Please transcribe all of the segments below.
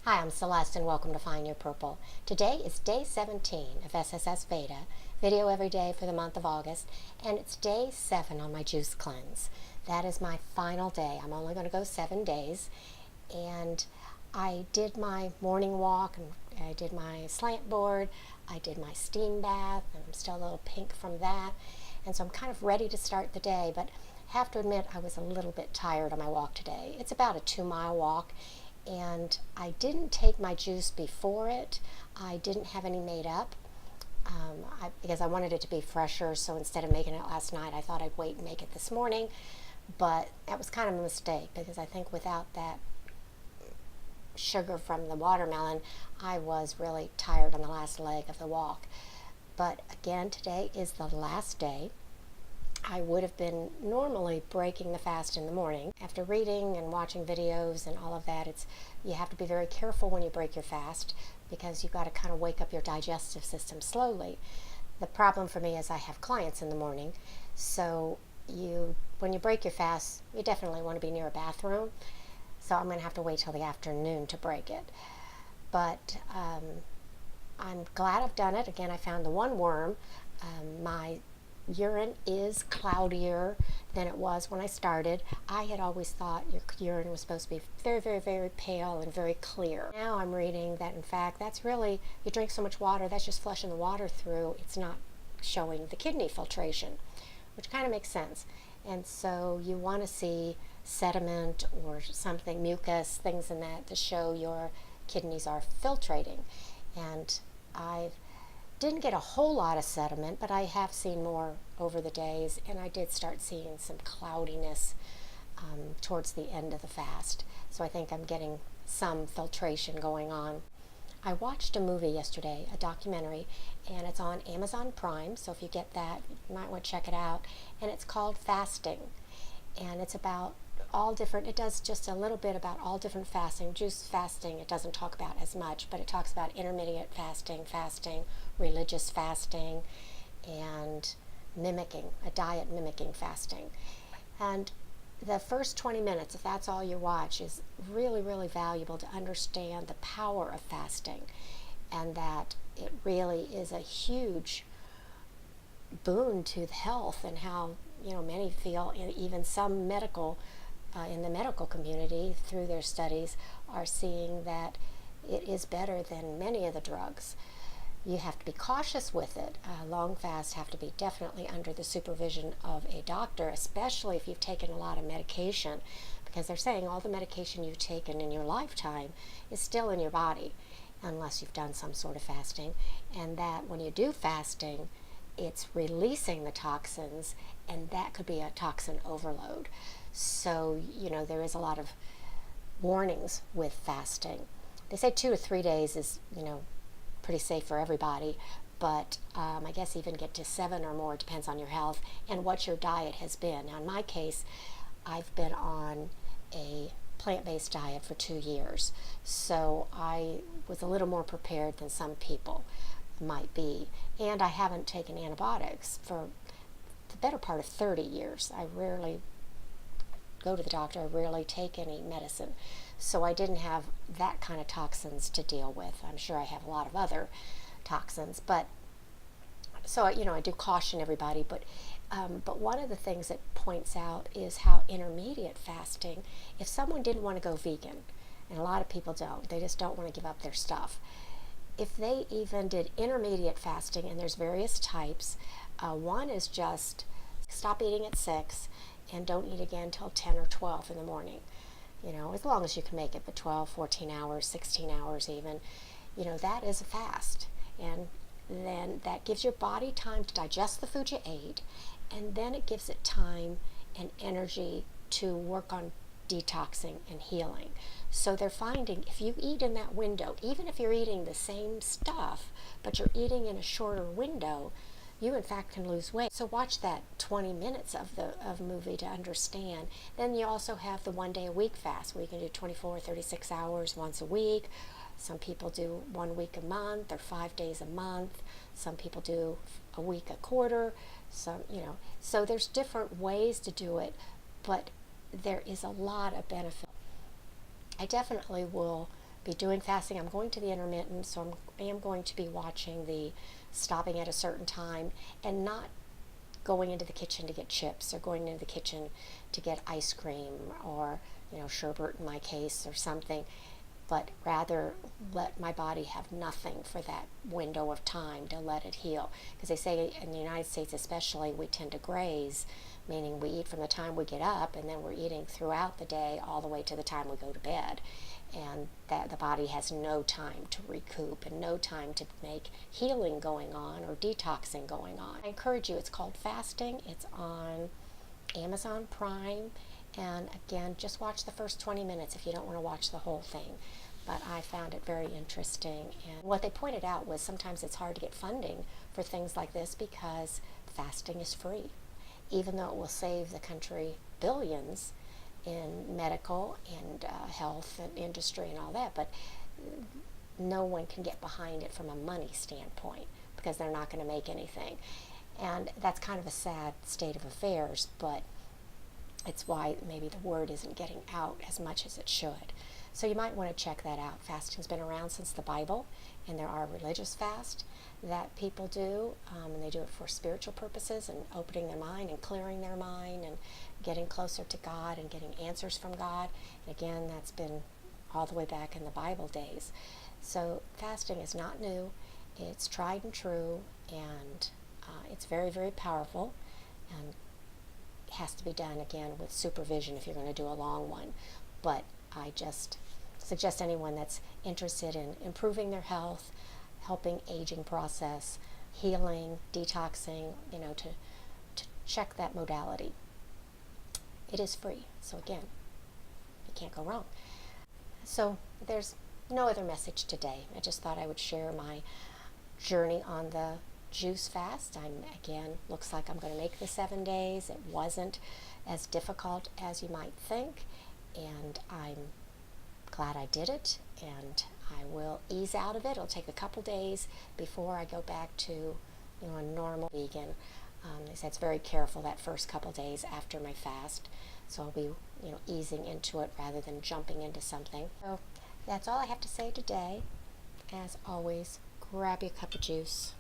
Hi, I'm Celeste and welcome to Find Your Purple. Today is day 17 of SSSVEDA, video every day for the month of August, and it's day 7 on my juice cleanse. That is my final day. I'm only going to go 7 days, and I did my morning walk, and I did my slant board, I did my steam bath, and I'm still a little pink from that, and so I'm kind of ready to start the day, but I have to admit I was a little bit tired on my walk today. It's about a 2-mile walk, and I didn't take my juice before it. I didn't have any made up because I wanted it to be fresher, so instead of making it last night, I thought I'd wait and make it this morning, but that was kind of a mistake because I think without that sugar from the watermelon, I was really tired on the last leg of the walk. But again, today is the last day. I would have been normally breaking the fast in the morning. After reading and watching videos and all of that, you have to be very careful when you break your fast because you've got to kind of wake up your digestive system slowly. The problem for me is I have clients in the morning, so when you break your fast, you definitely want to be near a bathroom. So I'm going to have to wait till the afternoon to break it. But I'm glad I've done it. Again, I found the one worm. My urine is cloudier than it was when I started. I had always thought your urine was supposed to be very, very, very pale and very clear. Now I'm reading that in fact that's really, you drink so much water, that's just flushing the water through. It's not showing the kidney filtration, which kind of makes sense. And so you want to see sediment or something, mucus, things in that to show your kidneys are filtrating. And I didn't get a whole lot of sediment, but I have seen more over the days, and I did start seeing some cloudiness towards the end of the fast. So I think I'm getting some filtration going on. I watched a movie yesterday, a documentary, and it's on Amazon Prime, so if you get that, you might want to check it out. And it's called Fasting, and it's about all different, it does just a little bit about all different fasting. Juice fasting it doesn't talk about as much, but it talks about intermediate fasting, religious fasting, and a diet mimicking fasting. And the first 20 minutes, if that's all you watch, is really, really valuable to understand the power of fasting, and that it really is a huge boon to the health, and how many feel, even some in the medical community through their studies are seeing that it is better than many of the drugs. You have to be cautious with it. Long fasts have to be definitely under the supervision of a doctor, especially if you've taken a lot of medication, because they're saying all the medication you've taken in your lifetime is still in your body unless you've done some sort of fasting, and that when you do fasting, it's releasing the toxins, and that could be a toxin overload. So, there is a lot of warnings with fasting. They say 2 to 3 days is, pretty safe for everybody, but I guess even get to 7 or more, depends on your health and what your diet has been. Now, in my case, I've been on a plant-based diet for 2 years, so I was a little more prepared than some people might be. And I haven't taken antibiotics for the better part of 30 years. I rarely go to the doctor. I rarely take any medicine. So I didn't have that kind of toxins to deal with. I'm sure I have a lot of other toxins. But so, I do caution everybody. But one of the things it points out is how intermediate fasting, if someone didn't want to go vegan, and a lot of people don't, they just don't want to give up their stuff. If they even did intermediate fasting, and there's various types, one is just stop eating at 6 and don't eat again till 10 or 12 in the morning. As long as you can make it, but 12, 14 hours, 16 hours even, that is a fast. And then that gives your body time to digest the food you ate, and then it gives it time and energy to work on detoxing and healing. So they're finding if you eat in that window, even if you're eating the same stuff, but you're eating in a shorter window, you in fact can lose weight. So watch that 20 minutes of movie to understand. Then you also have the 1 day a week fast where you can do 24 or 36 hours once a week. Some people do 1 week a month or 5 days a month. Some people do a week a quarter. So there's different ways to do it, but there is a lot of benefit. I definitely will be doing fasting. I'm going to the intermittent, so I am going to be watching the stopping at a certain time and not going into the kitchen to get chips or going into the kitchen to get ice cream or, sherbet in my case or something, but rather let my body have nothing for that window of time to let it heal. Because they say in the United States especially, we tend to graze, meaning we eat from the time we get up and then we're eating throughout the day all the way to the time we go to bed. And that the body has no time to recoup and no time to make healing going on or detoxing going on. I encourage you, it's called fasting. It's on Amazon Prime. And again, just watch the first 20 minutes if you don't want to watch the whole thing. But I found it very interesting. And what they pointed out was sometimes it's hard to get funding for things like this because fasting is free. Even though it will save the country billions in medical and health and industry and all that, but no one can get behind it from a money standpoint because they're not going to make anything. And that's kind of a sad state of affairs, but it's why maybe the word isn't getting out as much as it should. So you might want to check that out. Fasting's been around since the Bible, and there are religious fasts that people do, and they do it for spiritual purposes and opening their mind and clearing their mind and getting closer to God and getting answers from God. And again, that's been all the way back in the Bible days. So fasting is not new. It's tried and true, and it's very, very powerful, and it has to be done, again, with supervision if you're going to do a long one. But I just suggest anyone that's interested in improving their health, helping aging process, healing, detoxing, to check that modality. It is free, so again, you can't go wrong. So there's no other message today. I just thought I would share my journey on the juice fast. Looks like I'm going to make the 7 days. It wasn't as difficult as you might think, and I'm glad I did it, and I will ease out of it. It'll take a couple days before I go back to a normal vegan. They said it's very careful that first couple days after my fast, so I'll be easing into it rather than jumping into something. So that's all I have to say today. As always, grab your cup of juice,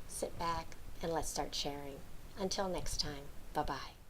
sit back, and let's start sharing. Until next time, bye-bye.